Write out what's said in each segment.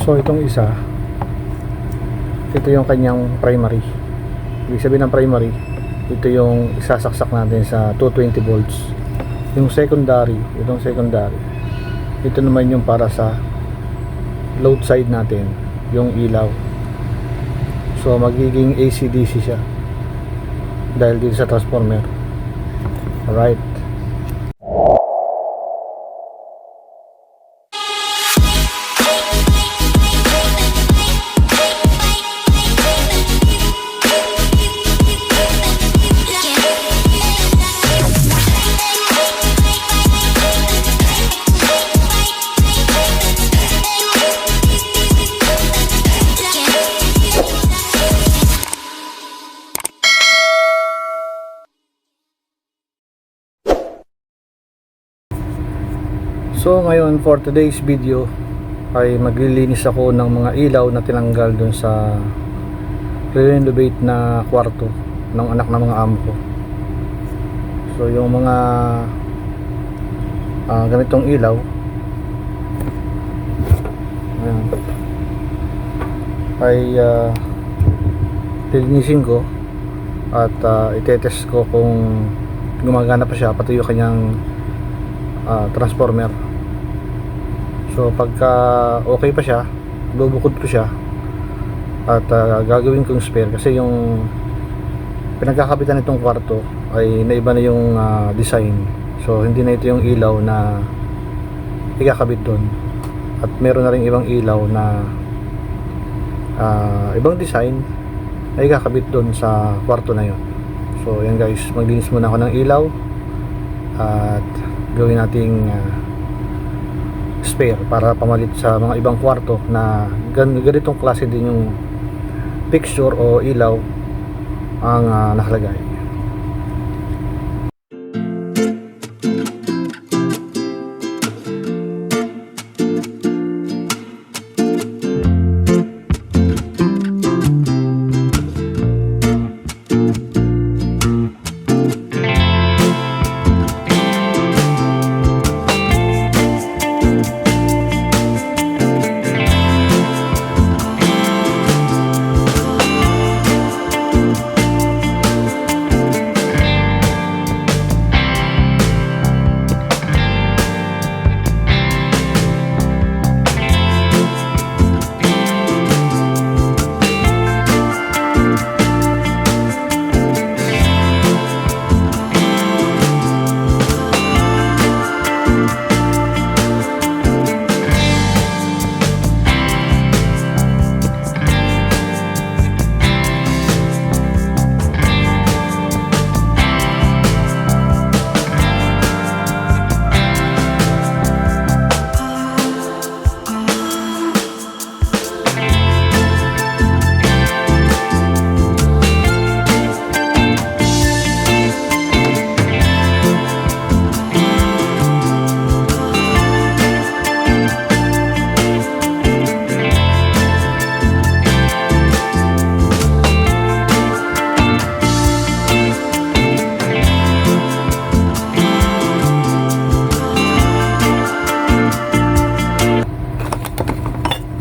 So itong isa, ito yung kanyang primary. Ibig sabihin ng primary, ito yung isasaksak natin sa 220 volts. Yung secondary, itong secondary, ito naman yung para sa load side natin, yung ilaw. So magiging AC/DC siya dahil dito sa transformer. Alright. So ngayon for today's video ay maglilinis ako ng mga ilaw na tinanggal dun sa re-renovate na kwarto ng anak ng mga amo ko. So yung mga ganitong ilaw, ayan, ay lilinisin ko at itetest ko kung gumagana pa siya, pati yung kanyang transformer. So pagka okay pa siya, bubukod ko siya at gagawin kong spare, kasi yung pinagkakabitan nitong kwarto ay naiba na yung design. So hindi na ito yung ilaw na ikakabit doon, at meron na rin ibang ilaw na ibang design na ikakabit doon sa kwarto na yun. So yan guys, maglinis muna ako ng ilaw at gawin nating spare para pamalit sa mga ibang kwarto na ganitong klase din yung fixture o ilaw ang nakalagay.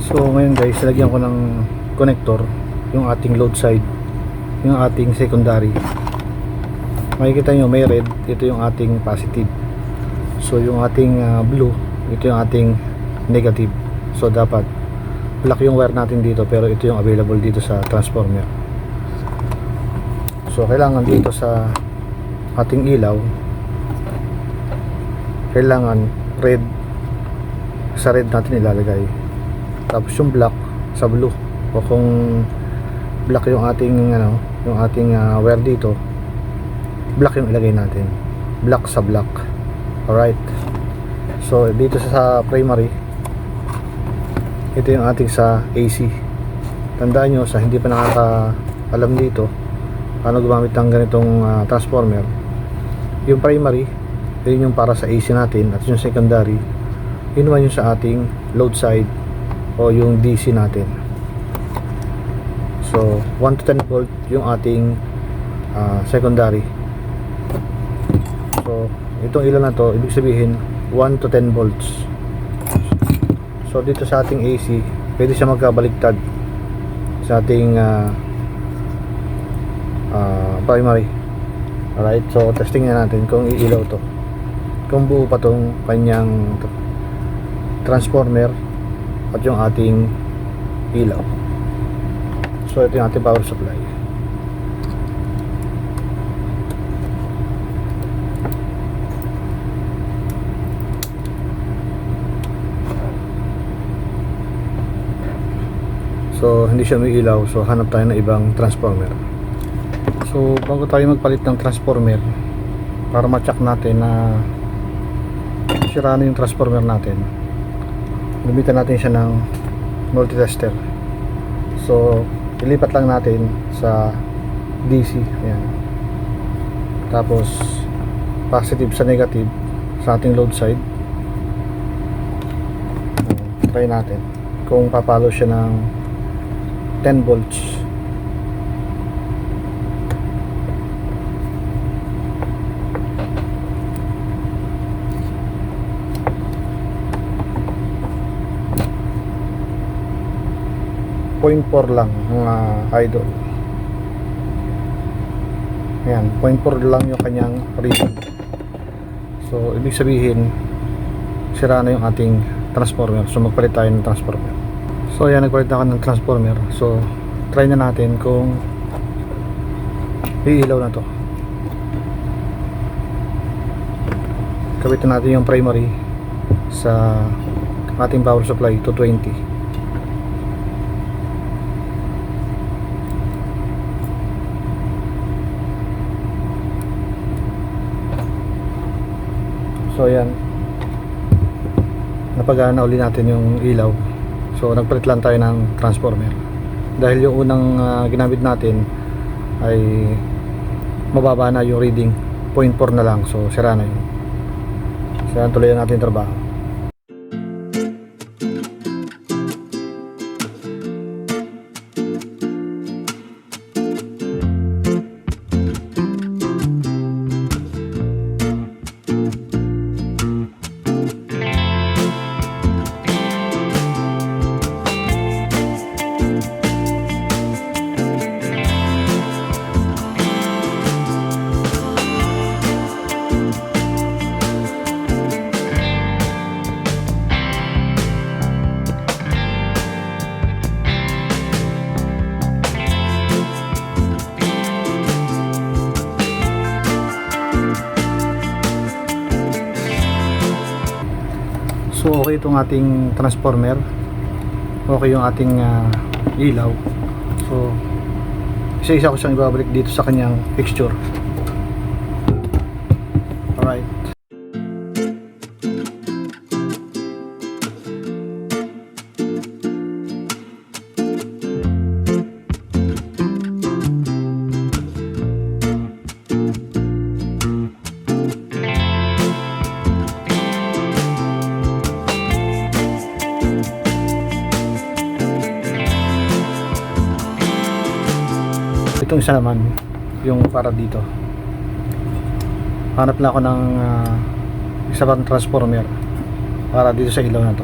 So ngayon guys, lagyan ko ng connector yung ating load side, yung ating secondary. Makikita nyo may red, ito yung ating positive. So yung ating blue, ito yung ating negative. So dapat black yung wire natin dito, pero ito yung available dito sa transformer. So kailangan dito sa ating ilaw, kailangan red, sa red natin ilalagay, tapos yung black sa blue. O kung black yung ating yung ating wire dito, black yung ilagay natin, black sa black. Alright, so dito sa primary, ito yung ating sa AC. Tandaan nyo, sa hindi pa nakakaalam dito paano gumamit ng ganitong transformer, yung primary yun yung para sa AC natin, at yung secondary yun naman yung sa ating load side o yung DC natin. So 1 to 10 volt yung ating secondary. So itong ilan na to, ibig sabihin 1 to 10 volts. So dito sa ating AC, pwede siya magkabaligtad sa ating primary. Alright, so testing na natin kung iilaw to, kung buo pa tong kanyang transformer at yung ating ilaw. So ito yung ating power supply. So hindi siya may ilaw, so hanap tayo ng ibang transformer. So bago tayo magpalit ng transformer, para ma-check natin na sira na yung transformer natin, gamitan natin siya ng multitester. So ilipat lang natin sa DC. Ayan. Tapos positive sa negative sa ating load side. Try natin kung papalo siya ng 10 volts. .4 lang mga idol. Ayan, 0.4 lang yung kanyang reading. So ibig sabihin sira na yung ating transformer. So magpalit tayo ng transformer. So ayan, nagpalit ako ng transformer. So try na natin kung iilaw na to. Kabitan natin yung primary sa ating power supply 220. So ayan, napagana uli natin yung ilaw. So nagpalit lang tayo ng transformer dahil yung unang ginamit natin ay mababa na yung reading, 0.4 na lang. So sira na yun. So yan, tuloy natin yung trabaho. So okay itong ating transformer, okay yung ating ilaw. So isa-isa ko siyang ibabalik dito sa kanyang fixture. Alright. Itong isa naman yung para dito, hanap na ako ng isa pang transformer para dito sa ilaw na to.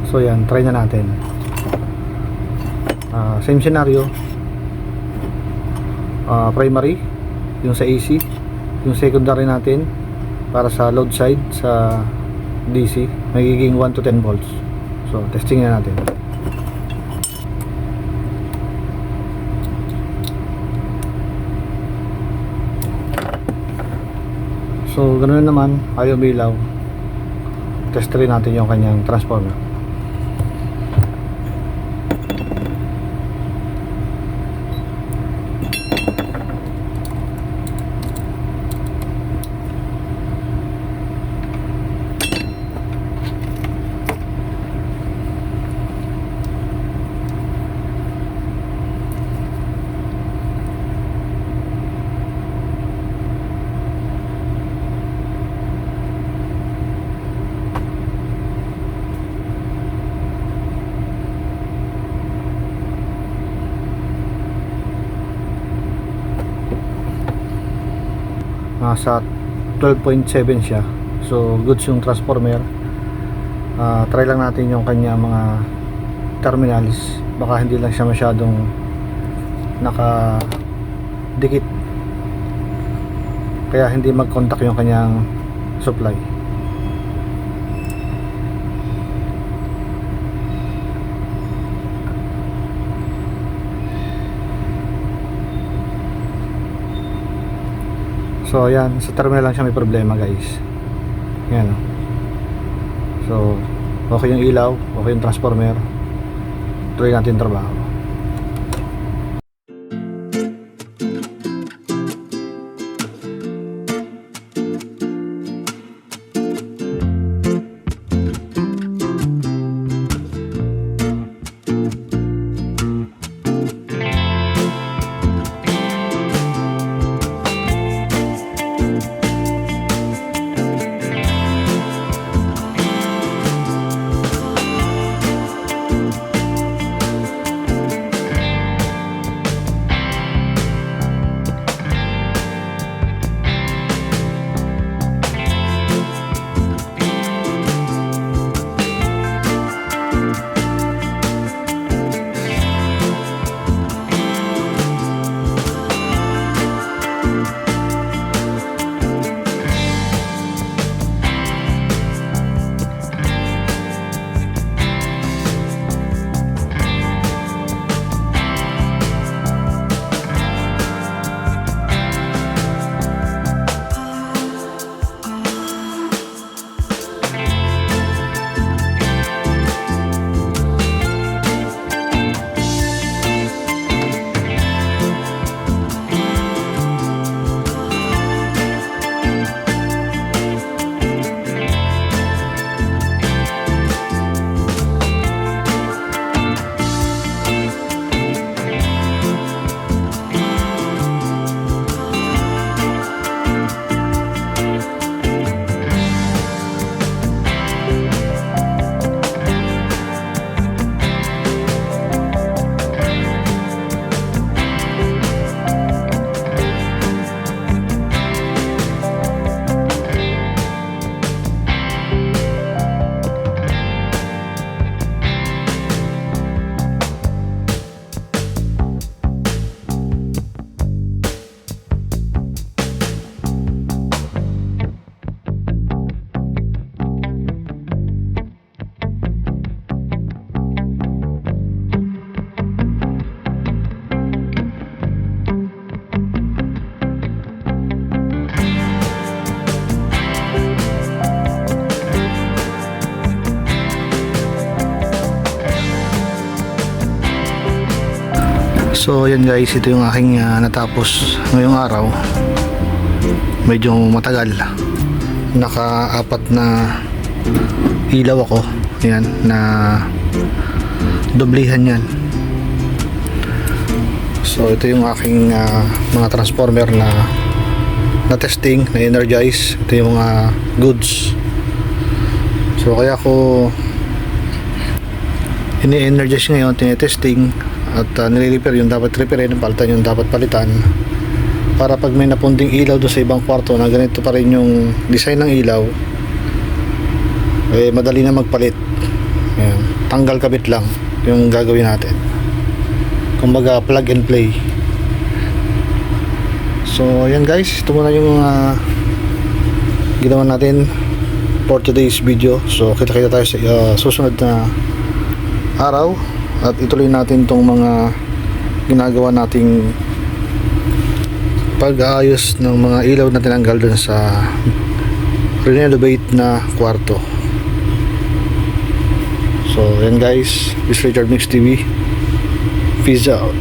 So yan, try na natin. Same scenario, primary yung sa AC, yung secondary natin para sa load side sa DC magiging 1 to 10 volts. So testing na natin. So ganoon naman, ayaw bilaw, test rin natin yung kanyang transformer. nasa 12.7 siya. So goods yung transformer. Try lang natin yung kanya mga terminals, baka hindi lang siya masyadong nakadikit, kaya hindi mag-contact yung kanyang supply. So ayan, sa terminal lang siya may problema guys. Ayan. So okay yung ilaw, okay yung transformer. Tuloy natin yung trabaho. So yan guys, ito yung aking natapos ngayong araw. Medyo matagal. Naka-apat na ilaw ako. Yan, na doblihan yan. So ito yung aking mga transformer na testing, na energize. Ito yung mga goods. So kaya ko ini-energize ngayon, tinetesting at nire-repair yung dapat repairin, palitan yung dapat palitan, para pag may napunding ilaw doon sa ibang kwarto na ganito pa rin yung design ng ilaw, eh madali na magpalit. Ayan, tanggal kabit lang yung gagawin natin, kumbaga plug and play. So ayan guys, ito muna yung ginawa natin for today's video. So kita-kita tayo sa susunod na araw at ituloy natin tong mga ginagawa nating pag-aayos ng mga ilaw na tinanggal dun sa renovate na kwarto. So yan guys, this is Richard Mix TV. Peace out.